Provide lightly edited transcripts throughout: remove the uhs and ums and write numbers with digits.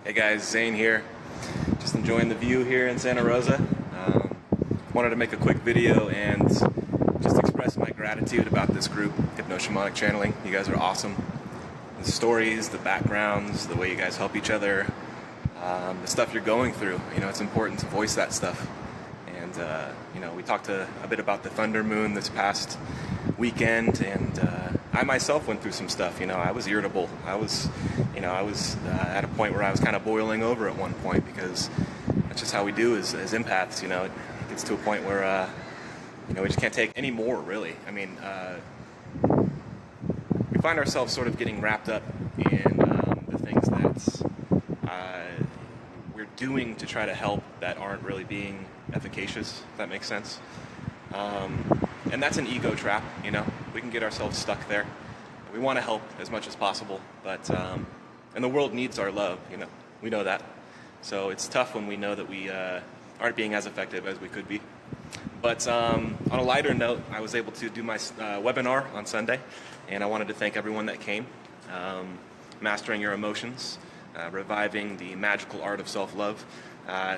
Hey guys, Zane here. Just enjoying the view here in Santa Rosa. Wanted to make a quick video and just express my gratitude about this group, Hypno-Shamanic Channeling. You guys are awesome. The stories, the backgrounds, the way you guys help each other, the stuff you're going through. You know, it's important to voice that stuff. And you know, we talked a bit about the Thunder Moon this past weekend, and I myself went through some stuff. You know, I was irritable. I was at a point where I was kind of boiling over at one point, because that's just how we do as empaths. You know, it gets to a point where you know, we just can't take any more, really. I mean, we find ourselves sort of getting wrapped up in the things that we're doing to try to help that aren't really being efficacious, if that makes sense. And that's an ego trap, you know. We can get ourselves stuck there. We want to help as much as possible, but and the world needs our love, you know. We know that. So it's tough when we know that we aren't being as effective as we could be. But on a lighter note, I was able to do my webinar on Sunday, and I wanted to thank everyone that came. Mastering Your Emotions, Reviving the Magical Art of Self-Love.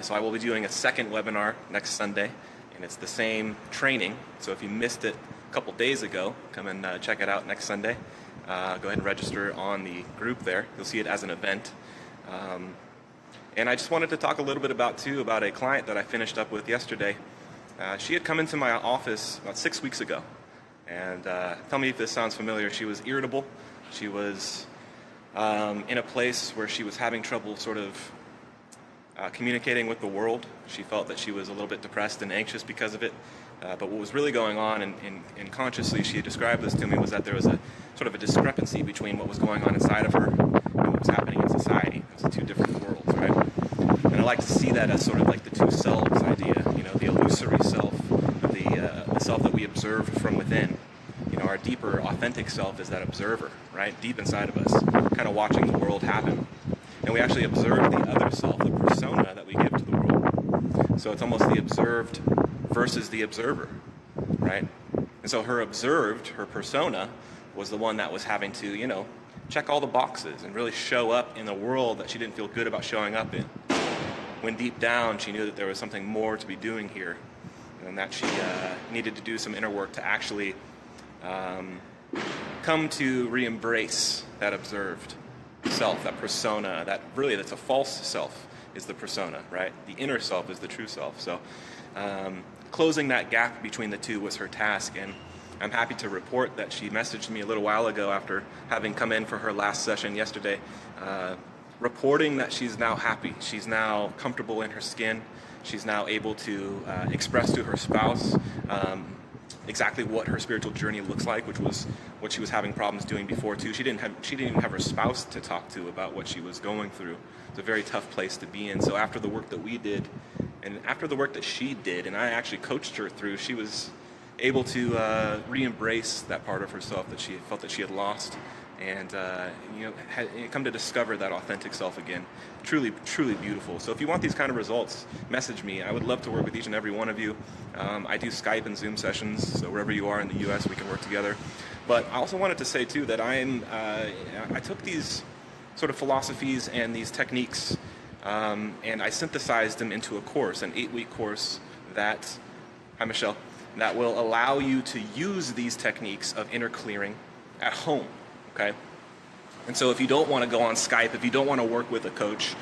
So I will be doing a second webinar next Sunday, and it's the same training. So if you missed it a couple days ago, come and check it out next Sunday. Go ahead and register on the group there. You'll see it as an event. And I just wanted to talk a little bit about a client that I finished up with yesterday. She had come into my office about 6 weeks ago, and tell me if this sounds familiar. She was irritable. She was in a place where she was having trouble sort of communicating with the world. She felt that she was a little bit depressed and anxious because of it. But what was really going on, and consciously she had described this to me, was that there was a sort of a discrepancy between what was going on inside of her and what was happening in society. It was two different worlds, right? And I like to see that as sort of like the two selves idea, you know, the illusory self, the self that we observe from within. You know, our deeper, authentic self is that observer, right? Deep inside of us, kind of watching the world happen. And we actually observe the other self, the persona that we give to the world. So it's almost the observed versus the observer, right? And so her persona, was the one that was having to, you know, check all the boxes and really show up in a world that she didn't feel good about showing up in. When deep down she knew that there was something more to be doing here, and that she needed to do some inner work to actually come to re-embrace that observed self, that persona, that's a false self is the persona, right? The inner self is the true self. So closing that gap between the two was her task, and I'm happy to report that she messaged me a little while ago after having come in for her last session yesterday, reporting that she's now happy. She's now comfortable in her skin. She's now able to express to her spouse exactly what her spiritual journey looks like, which was what she was having problems doing before too. She didn't even have her spouse to talk to about what she was going through. It's a very tough place to be in. So after the work that we did, and after the work that she did, and I actually coached her through, she was able to re-embrace that part of herself that she felt that she had lost, and you know, had come to discover that authentic self again. Truly, truly beautiful. So if you want these kind of results, message me. I would love to work with each and every one of you. I do Skype and Zoom sessions, so wherever you are in the U.S., we can work together. But I also wanted to say too that I took these sort of philosophies and these techniques, and I synthesized them into a course, an 8-week course that, hi Michelle, that will allow you to use these techniques of inner clearing at home, okay? And so if you don't want to go on Skype, if you don't want to work with a coach,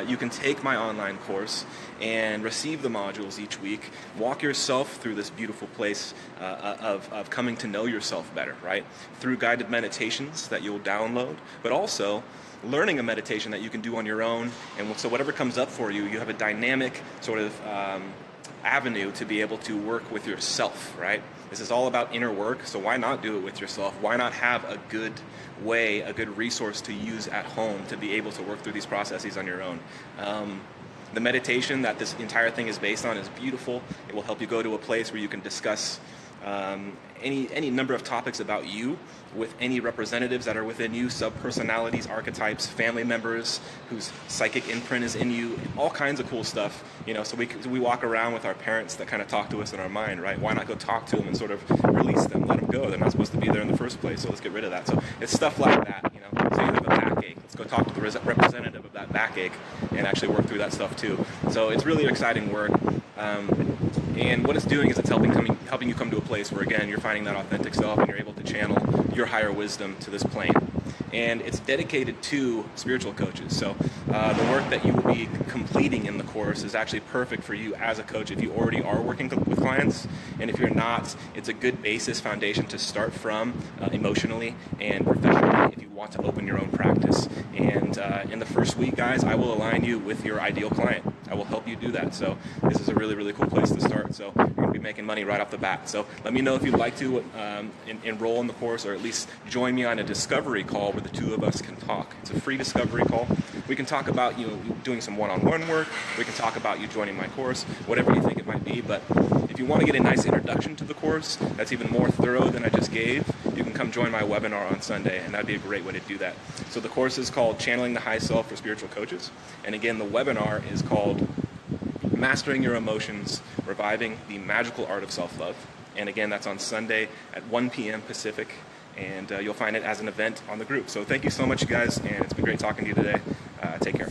you can take my online course and receive the modules each week, walk yourself through this beautiful place of coming to know yourself better, right? Through guided meditations that you'll download, but also learning a meditation that you can do on your own. And so whatever comes up for you, you have a dynamic sort of avenue to be able to work with yourself, right? This is all about inner work, so why not do it with yourself? Why not have a good way, a good resource to use at home to be able to work through these processes on your own? The meditation that this entire thing is based on is beautiful. It will help you go to a place where you can discuss any number of topics about you with any representatives that are within you, sub-personalities, archetypes, family members whose psychic imprint is in you, all kinds of cool stuff. You know, so we walk around with our parents that kind of talk to us in our mind, right? Why not go talk to them and sort of release them, let them go? They're not supposed to be there in the first place, so let's get rid of that. So it's stuff like that, you know. So you have a back backache. Let's go talk to the representative of that backache and actually work through that stuff too. So it's really exciting work. And what it's doing is it's helping you come to a place where, again, you're finding that authentic self and you're able to channel your higher wisdom to this plane. And it's dedicated to spiritual coaches. So the work that you will be completing in the course is actually perfect for you as a coach if you already are working with clients. And if you're not, it's a good basis foundation to start from emotionally and professionally if you want to open your own practice. And in the first week, guys, I will align you with your ideal client. I will help you do that. So this is a really, really cool place to start. So you're going to be making money right off the bat. So let me know if you'd like to enroll in the course, or at least join me on a discovery call where the two of us can talk. It's a free discovery call. We can talk about doing some one-on-one work. We can talk about you joining my course, whatever you think it might be. But if you want to get a nice introduction to the course that's even more thorough than I just gave, you can come join my webinar on Sunday, and that'd be a great way to do that. So the course is called Channeling the High Self for Spiritual Coaches. And again, the webinar is called Mastering Your Emotions, Reviving the Magical Art of Self-Love. And again, that's on Sunday at 1 p.m. Pacific. And you'll find it as an event on the group. So thank you so much, you guys, and it's been great talking to you today. Take care.